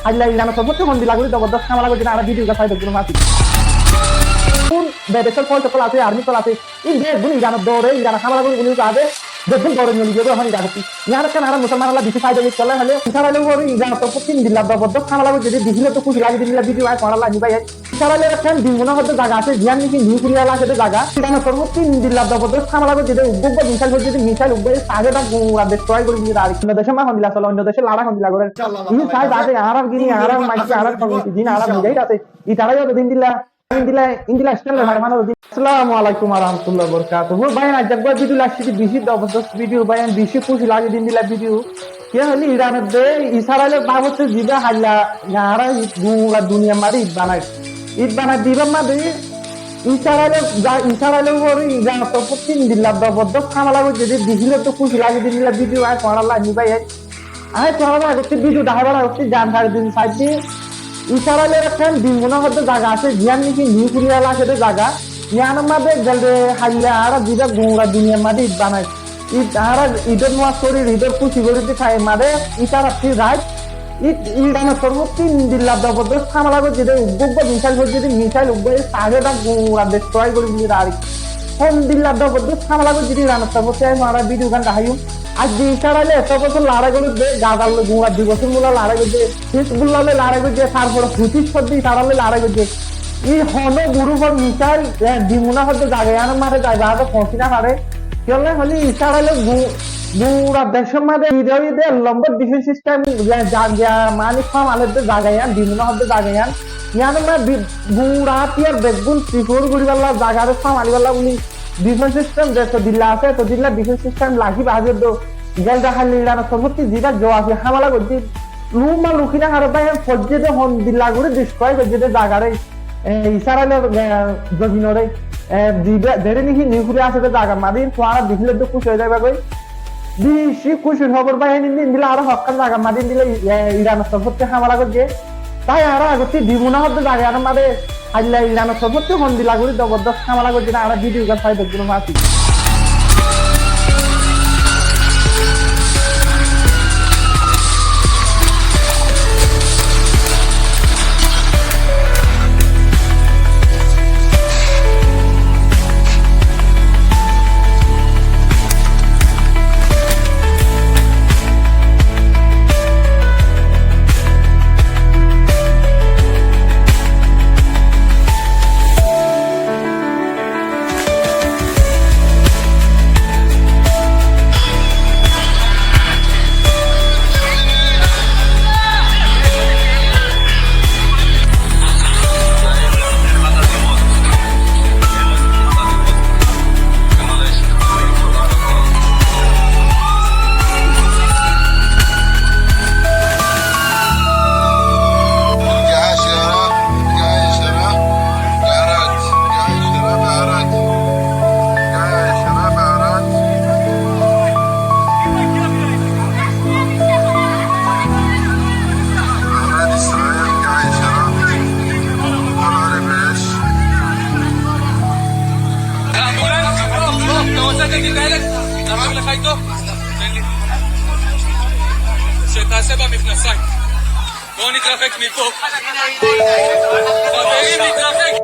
হাইলা ইরানো সর্বোচ্চ হন্দি লাগলে জবরদস্ত হামলা করছে আর ভিডিও গাছ দেখুন মাসি কোন বেদেশের ফল সকল আছে আর্মি কল আছে এই দেশগুলো ইরানের দৌড়ে ইরান হামলা করে গুলি কাজে দেখুন দৌড়ে নিয়ে লিখে এখন ইরান করছি ইরান কেন আর মুসলমান আল্লাহ বেশি ফায়দা চলে হলে ইসারাইলের উপর ইরান তো 3 দিন জবরদস্ত হামলা করে যদি দিলে তো খুশি লাগে দিলে ভিডিও আয় করা লাগি ভাই ইসারাইলের একটা দিনগুলো হয়তো জায়গা আছে জিয়ান নাকি নিউক্লিয়ার আছে জায়গা ইরানের সর্ব 3 দিন জবরদস্ত হামলা করে যদি উগ্র মিসাইল হয়ে যদি মিসাইল উগ্র সাজেটা ডিস্ট্রয় করে দিয়ে আর অন্য দেশে মা হন্দিলা চলে অন্য দেশে লাড়া হন্দিলা করে এই সাইড আছে আরাম গিনি আরাম মাইকি আরাম কমিটি দিন আরাম নিজেই আছে ইতারাই দিন দিলা আসসালামু আলাইকুম ওয়া রাহমাতুল্লাহি ওয়া বারাকাতুহু ভাই আজ একবার ভিডিও লাগছে বেশি জবরদস্ত ভিডিও ভাই বেশি খুশি লাগে দিন দিলা ভিডিও কে হলি ইরানের দে ইসরায়েলের বাবতে জিবা হাল্লা ইয়ারা দুনিয়া দুনিয়া মারি ঈদ বানাই দিবা মারি ইসরায়েলের উপর ইরান তো 3 দিন জবরদস্ত হামলা করে যদি দিলে তো খুশি লাগে দিন দিলা ভিডিও আয় করা লাগি ভাই আয় করা লাগে ভিডিও দেখাবার হচ্ছে জান সাড়ে দিন সাইডে ইসরায়েলের একটা দিনগুলো হয়তো জায়গা আছে জিয়ান নাকি নিউক্লিয়ার আছে জায়গা ইয়ানের মাঝে গেলে হাইলে আর দিদা গোড়া দুনিয়ার মাঝে ঈদ বানায় ঈদ আর ঈদের নোয়া শরীর ঈদের খুশি করে খায় মাঝে ইতার আপনি রাইট ঈদ ইরানের সর্বোচ্চ 3 দিন জবরদস্ত হামলা করে যদি উগ্র মিসাইল করে যদি মিসাইল উগ্র সাগেটা গোড়া ডিস্ট্রয় করে দিয়ে আর কোন দিন জবরদস্ত হামলা করে যদি ইরানের সর্বোচ্চ মারা ভিডিও গান দেখাই আজ যে ইসরায়েলে এত বছর লড়াই করে গাজাল গোড়া 2 বছর মূল লড়াই করছে হিজবুল্লাহ লড়াই করছে তারপরে হুতি সর্দি ইসরায়েলে লড়াই করছে এই হন গুরুপর মিসাইল দিমুনা হতে জায়গায় মারে জায়গা আগে পৌঁছি না পারে কেন হলে ইসরায়েলে গোড়া দেশের মাঝে ঈদে লম্বা ডিফেন্স সিস্টেম মানে ফার্ম আলের জায়গায় দিমুনা হতে জায়গায় ইয়ান গোড়া টিয়ার বেগুন ত্রিপুর গুড়িবাল্লা জায়গার ফার্ম আলিবাল্লা বলি ডিফেন্স সিস্টেম যেহেতু দিল্লা আছে তো দিল্লা ডিফেন্স সিস্টেম লাগি বাজে তো গেল দেখাল ইরান সম্পত্তি যেটা জোয়াফি হামলা করছি লুমা লুকিনা হারে পাই ফজ্জেতে হন দিল্লা করে ডিস্ট্রয় করছে জায়গারে ইসরায়েলের জমিনরে ধরে নিহি নিউক্লিয়ার আছে জায়গা মাদিন তোরা দেখলে তো খুশি হয়ে যাবে কই বেশি খুশির খবর পাই দিন দিলে আরো হকান জায়গা মাদিন দিলে ইরান সম্পত্তি হামলা করছে তাই আরো আগতে দিমুনা হতে জায়গা আর মাদে আল্লাহ ইরানের সর্বোচ্চ হন্দি লাগলে জবরদস্ত হামলা করছে না আমরা ভিডিও গাছ পাই দেখবো মাসি שתעשה במכנסיים. בואו נתרחק מפה. חברים, נתרחק.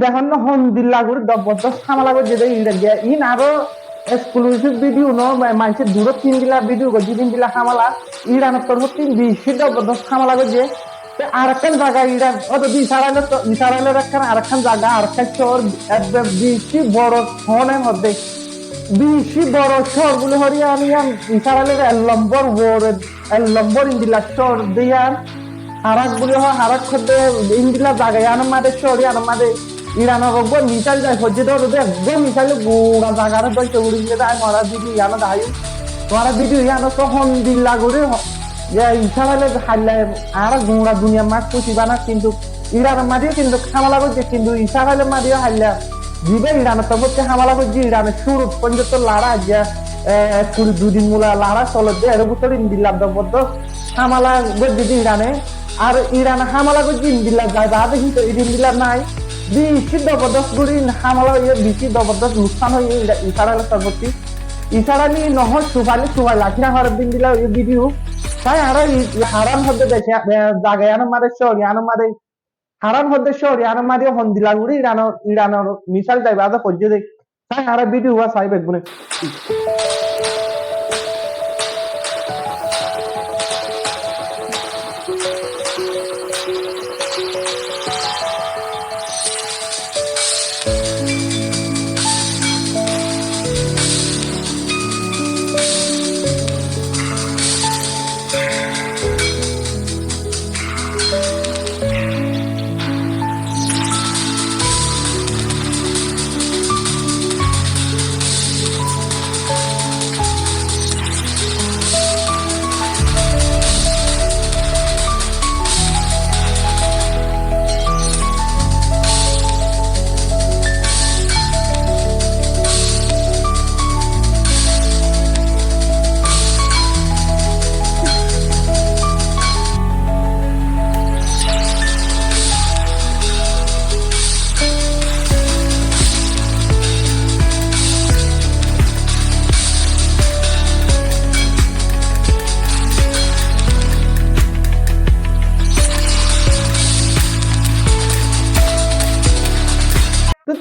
দেখুন না হন্দিল্লা করে জবরদস্ত হামলা করে যেতে ইন আরো এক্সক্লুসিভ ভিডিও ন মানুষের দূর 3 দিলা ভিডিও করছে 3 দিলা হামলা ইরানের তরফ 3 বেশি জবরদস্ত হামলা করছে আরেকখান জায়গা ইরান অত ইসরায়েলের একখান আরেকখান জায়গা আরেকখান শহর বেশি বড় ফোনের মধ্যে বেশি বড় শহর গুলো হরিয়ান ইসরায়েলের 1 নম্বর ইন্দিলা শহর দিয়ান হারাক বলে হয় হারাক খদ্দে ইন্দিলা জায়গায় মাদে শহরে মাদে ইরানের একবার মিসাইল যায় হচ্ছে তো একদম মিসাইল গোড়া জায়গার দলছে উড়ি গিয়ে দেয় মারা দিদি ইয়ানো দাই মারা দিদি ইয়ানো তখন দিল্লা করে যে ইসরায়েলের হারলে আর গোড়া দুনিয়া মাছ পুষিবা না কিন্তু ইরানের মাঝে কিন্তু হামলা করছে কিন্তু ইসরায়েলের মাঝেও হারলে দিবে ইরানের তরফে হামলা করছে ইরানের শুরু পর্যন্ত লড়া যে 2 দিন মূলা লড়া চলে যে এর ভিতরে ইন্দিল্লার জবরদস্ত হামলা করছে ইরানে আর ইরান হামলা করছে ইন্দিল্লার যায় যা দেখি তো ইন্দিল্লার নাই বেশি জবরদস্ত করে হামলা হয়ে বেশি জবরদস্ত লোকসান হয়ে ইসরায়েলের তরফে ইসরায়েলি নহর সুফাই লাঠিরা হওয়ার দিন দিলা ভিডিও তাই আর হারান হতে দেখে জায়গায় মারে শহর মারে হারান হতে শহর মারে হন্দিলা গুড়ি ইরানের মিসাইল যাইবে আজ পর্যন্ত দেখ তাই আর ভিডিও সাইব একগুনে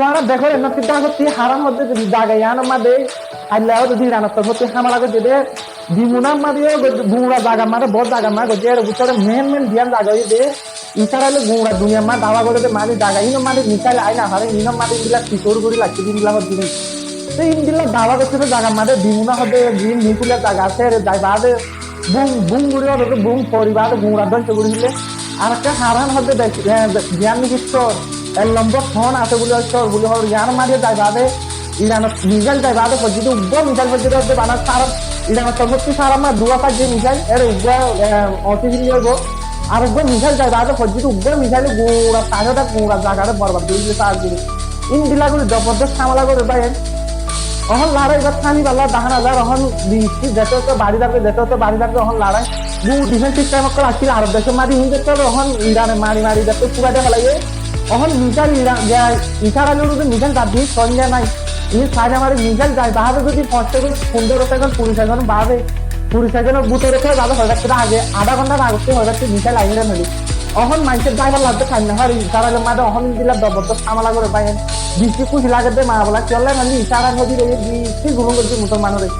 তোমরা দেখো না চিন্তা করছি হারাম মধ্যে যদি জায়গায় মাদে আল্লাহ যদি ইরানের তরফে হামলা করে যেতে বিমুনার মাদিও গুঁড়া জায়গা মারে বড় জায়গা মা গজে এর ভিতরে মেন ধ্যান জায়গা দে ইসরায়েলে গুঁড়া দুনিয়া মা দাওয়া করে মারি জায়গা ইনো মারি মিসাইল আইনা হারে ইনো মারি দিলা পিছর করে লাগছে দিনলা হচ্ছে তো ইনদিলা দাওয়া করছে জায়গা মারে বিমুনা হবে গ্রিন নিকুলের জায়গা আছে যাই বাদে বুম গুড়ি হবে বুম পরিবার গুঁড়া ধ্বংস করে দিলে আর একটা হারান হবে জ্ঞান নিকিষ্ট 1 নম্বর ফোন আছে বলে শহর বলে হল ইয়ার মাঝে যাই বাদে ইরানের মিসাইল যাই বাদে পর্যন্ত উগ্র মিসাইল পর্যন্ত হচ্ছে বানা সারা ইরানের সর্বোচ্চ সারা মা 2 যে মিসাইল এর উগ্র অতিথি হইব আর উগ্র মিসাইল যাই বাদে পর্যন্ত উগ্র মিসাইল গোড়া সাজাটা গোড়া জায়গাটা বরবাদ করে দিলে সাহায্য করে ইন্দিলাগুলি জবরদস্ত হামলা করে বাইরে অহন লড়াই এবার থামি পাল্লা দাহান হাজার অহন বৃষ্টি যেতে হতো বাড়ি থাকবে অহন লড়াই ডিফেন্স সিস্টেম আসছিল আরব দেশের মারি হিন্দু অহন ইরানে মারি যাতে পুরাটা ফেলাইয়ে অহন মিসাইল ইসরায়েলের মিসাইল তার দিয়ে সন্ধ্যা নাই এই সাইড আমার মিসাইল যায় তাহলে যদি 15 সেকেন্ড 20 সেকেন্ড বাদে 20 সেকেন্ডের বুটে রেখে যাবে হয়ে যাচ্ছে আগে আধা ঘন্টার আগে হয়ে যাচ্ছে মিসাইল আইনে নেবে অহন মানুষের ড্রাইভার লাগতে খাই না হয় ইসরায়েলের মাঝে অহন দিলে জবরদস্ত হামলা করে পাইন বৃষ্টি খুশি লাগে মা বলা চলে মানে ইসরায়েল নদীর বৃষ্টি গুলো করছে মুসলমানের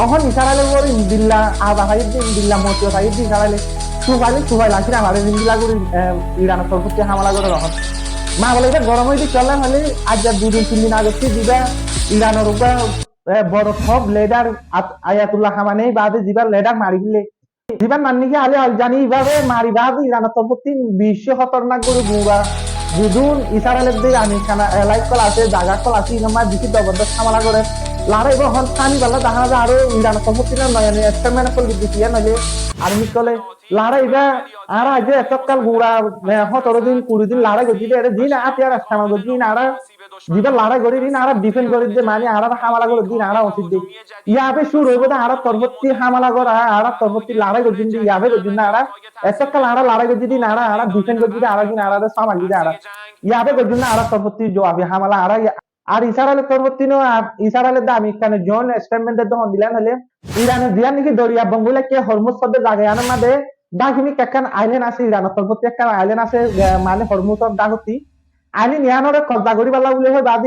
অহন ইসরায়েলের পর ইন্দিল্লা আদা সাইড দিয়ে ইন্দিল্লা মতিও সাইড দিয়ে ইসরায়েলে সুবাই লাখি না ভাবে ইন্দিলা করে ইরানের সর্বোচ্চ হামলা করে রহন মা বলে এটা গরম হইতে চলে হলে আজ 2 দিন 3 দিন আগে দিবা ইরানের উপর বড় সব লেডার আয়াতুল্লাহ খামানে বাদে জিবার লেডার মারি দিলে জিবার মাননি কি আলে জানি এইভাবে মারি বাদ ইরানের তরফতি বিশ্ব খতরনাক করে গুঁড়া দুদুন ইসরায়েলের দিয়ে আমি খানা এলাইট কল আছে জায়গা কল আছে ইনমা দিকে জবরদস্ত হামলা করে লড়াই হন স্থানীয় বেলা দেখা যায় আরো ইরানের তরফতি না নয় এক্সপেরিমেন্ট করলে দিছিয়া নইলে আর্মি কলে লড়াই বা আর আজ এতকাল গুঁড়া 17 দিন 20 দিন লড়াই করছি দিন আতিয়ার সামাল করছি না যেটা লড়াই করি দিন আর ডিফেন্ড করে যে মানে আর হামলা করে দিন আর অসিদ্ধ দিন ইয়াবে শুরু হইব আর তরবর্তী হামলা করা আর তরবর্তী লড়াই করছি ইয়াবে করছি না আর এতকাল আর লড়াই করছি দিন আর ডিফেন্ড করছি আর দিন আর সামাল দিন আর ইয়াবে করছি না আর তরবর্তী জবাবি হামলা আর ইসরায়েলের তরবর্তী নো ইসরায়েলের দাম এখানে জন স্টেটমেন্টের যখন দিলেন হলে ইরানের জিয়া নাকি দরিয়া বঙ্গুলা কে হরমুজ শব্দ জায়গায় আনার মাঝে দাহিনী একখান আইল্যান্ড আছে ইরানের তরবর্তী একখান আইল্যান্ড আছে মানে হরমুজ ডাকতি আইলে নিয়ানোর কব্জা করি পারলা বলে হয় বাদ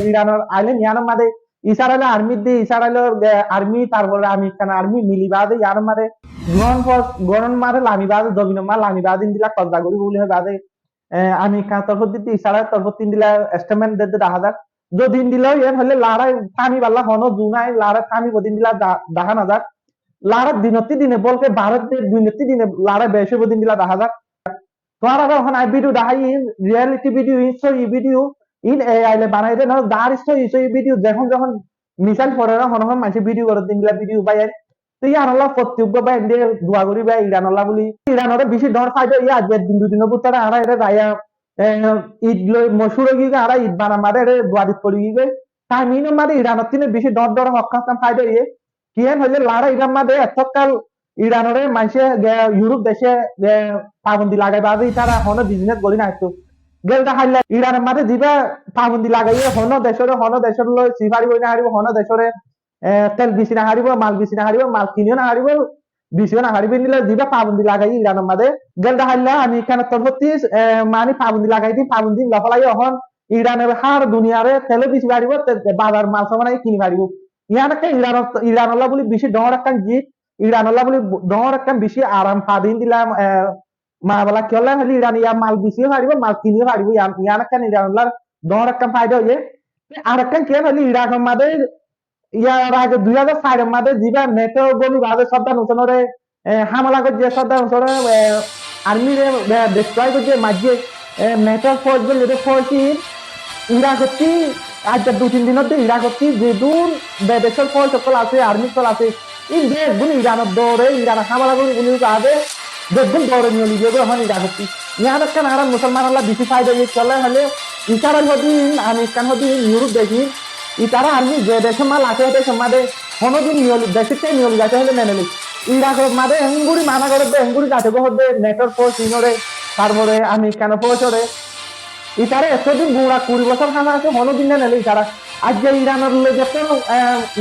ইরানের আইলে নিয়ানোর মাদে ইসরায়েলের আর্মি দিয়ে ইসরায়েলের আর্মি তারপরে আমেরিকান আর্মি মিলি বাদে ইয়ার মারে গরন মারে লামি বাদে দবিন মা লামি বাদে ইন্দিলা কব্জা করি বলে হয় বাদে আমেরিকান তরফ দিতে ইসরায়েল তরফ তিন দিলা এস্টিমেট দেতে দেখা যাক যদি দিলেও এর হলে লাড়াই থামি পারলা হন জুনাই লাড়াই থামি বদিন দিলা দেখা না যাক লাড়ার দিনতি দিনে বলকে ভারতের দিনতি দিনে লাড়াই বেশি বদিন দিলা দেখা যাক তোমার এখন আই ভিডিও দেখাই reality video history video in AI লে বানাই দেন দার হিস্টোরি ভিডিও যখন মিসাইল পড়ে না হন হন মানুষ ভিডিও করে দিন ভিডিও বাই তো ইয়ার আল্লাহ প্রত্যেক বাই ইন্ডিয়া দোয়া করি বাই ইরান আল্লাহ বলি ইরানের বেশি ডর ফাইদা ইয়া আজ দিন দুদিনের পুত্র আরা এটা রায়া ঈদ লই মশুর গিয়ে আরা ঈদ বানা মারে এটা দোয়া দিত করি গিয়ে তাই মিনো মারে ইরানের তিনে বেশি ডর হকাম ফাইদা ইয়ে কিয়েন হইলে লাড়া ইরান মাদে এতকাল ইরানের মানুষে ইউরোপ দেশে পাবন্দি লাগাই বাদে তারা হন বিজনেস করি না একটু গেলটা হাইলে ইরানের মাঝে দিবা পাবন্দি লাগাইয়ে হন দেশের লই সিফারি বই না হারিব হন দেশের তেল বিচি না হারিব মাল বিচি না হারিব মাল কিনিও না হারিব বিচিও না হারিব নিলে দিবা পাবন্দি লাগাই ইরানের মাঝে গেলটা হাইলে আমি এখানে তরফতি মানে পাবন্দি লাগাই দিই পাবন্দি লফলাই হন ইরানের হার দুনিয়ারে তেলে বিচি হারিব বাজার মাল সামানাই কিনি হারিব ইয়ানকে ইরানল্লাহ বলি বেশি ডর একটা জিত ইরানল্লাহ বলি ডর একটা বেশি আরাম ফাদিন দিলাম মা বলা কি হলে হলে ইরান ইয়া মাল বিচিও হারিব মাল কিনিও হারিব ইয়ানকে ইরানল্লাহ ডর একটা ফায়দা হয়ে আর একটা কি হলে ইরানের মাঝে ইয়ার আগে 2004 এর মাঝে জিবা নেটো বলি ভাবে সদ্দাম হোসেনরে হামলা করছে সদ্দাম হোসেন আর্মি রে ডিস্ট্রয় করছে মাঝে নেটো ফোর্স বলে ফোর্সি ইরাক হচ্ছে আজ 2-3 দিনের ইরাক হচ্ছে যে দূর দেশের ফল সকল আছে আর্মি সকল আছে এই দেশগুলো ইরানের দৌড়ে ইরান হামলা করে গুলি আগে দেশগুলো দৌড়ে নিয়ে লিখে এখন ইরাক হচ্ছে ইয়ার একটা নারা মুসলমান আল্লাহ বেশি ফায়দা দিয়ে চলে হলে ইসরায়েল হদিন আমেরিকান হদিন ইউরোপ দেখি ইতারা আর্মি যে দেশের মাল আছে দেশের মাঝে কোনোদিন দেশের থেকে নিয়ে যাতে হলে মেনে নিই ইরাকের মাঝে এঙ্গুড়ি মানা করে এঙ্গুড়ি যাতে হতে নেটোর ফোর্স ইনরে তারপরে আমেরিকান ফোর্সরে ইতারা এতদিন বুড়া 20 বছর খানা আছে কোনোদিন না নেলে ইতারা আজ যে ইরানের যত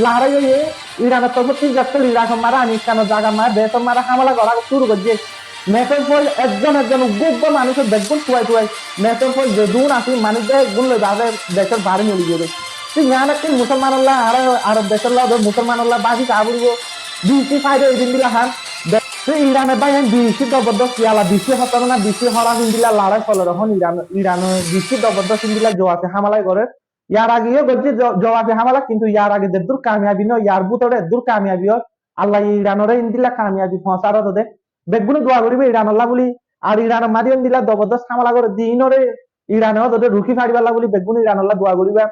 লড়াই হয়ে ইরানের তরফ থেকে যত ইরাক মারা আমেরিকানের জায়গা মারা দেশের মারা হামলা করা শুরু করছে নেটোর ফল একজন উগ্র মানুষের দেখবেন টুয়াই নেটোর ফল যে দূর আসি মানুষদের গুণ যাদের দেশের বাড়ি মিলে যাবে তুই ইয়ান একটা মুসলমান আল্লাহ আর দেশের মুসলমান আল্লাহ বাকি কাবুরব বিশি ফায়দা এই দিন দিলা হান ইরানের বাইরে বিশি জবরদস্ত ইয়ালা বিশি হতো না বিশি হরা হিন্দিলা লড়াই ফলে এখন ইরানের বিশি জবরদস্ত হিন্দিলা জোয়াতে হামালাই করে ইয়ার আগেও করছে জওয়াতে হামালা কিন্তু ইয়ার আগে যে দূর কামিয়াবি নয় ইয়ার বুতরে দূর কামিয়াবি আল্লাহ ইরানের ইন্দিলা কামিয়াবি পৌঁছার তোদের বেগুলো দোয়া করিবে ইরান আল্লাহ বলি আর ইরানের মারিয়ন দিলা জবরদস্ত হামলা করে দিনরে ইরানেও তোদের রুখি ফাড়িবাল্লা বলি বেগুন ইরান আল্লাহ দোয়া করিবে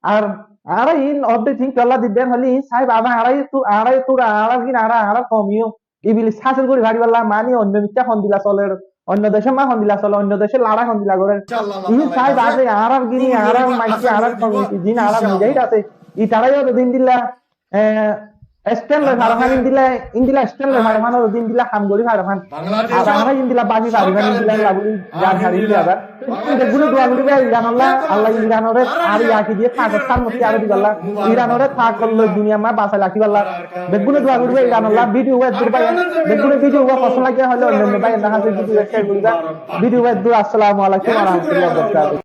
আর ইন অফ দ্য থিংস আল্লাহ দিবেন হলি সাহেব আমার আড়াই তোরা আড়া কমিও ইবিলিস হাসিল করে ভাড়ি পারলাম মানে অন্য মিথ্যা হন্দিলা চলে অন্য দেশে মা হন্দিলা চলে অন্য দেশে লাড়া হন্দিলা করে ই সাহেব আছে আর গিনি আর মাইকি আর কমিটি দিন আর মিজাইট আছে ই তারাই দিন দিলা স্টেনলে ভাড়ামান ইন্দিলা স্টেনলে ভাড়ামান দিন দিলা হামগরি ভাড়ামান আর আমরা ইন্দিলা বাকি ভাড়ামান ইন্দিলা লাগুলি যার হারি দিলাবার গুলো দোয়া করি ইরান আল্লাহ ইরানরে আর ইয়াকি দিয়ে পাকিস্তান মধ্যে আর দিবাল্লাহ ইরানরে থাক করলো দুনিয়া মা বাঁচা রাখি পারলা বেগুনে দোয়া করি ইরান আল্লাহ ভিডিও ওয়েট দূর পাই বেগুনে ভিডিও পছন্দ লাগে হলে অন্য ভাই না হাসে ভিডিও শেয়ার করিবা ভিডিও ওয়েট দূর আসসালামু আলাইকুম ওয়া রাহমাতুল্লাহি ওয়া বারাকাতুহু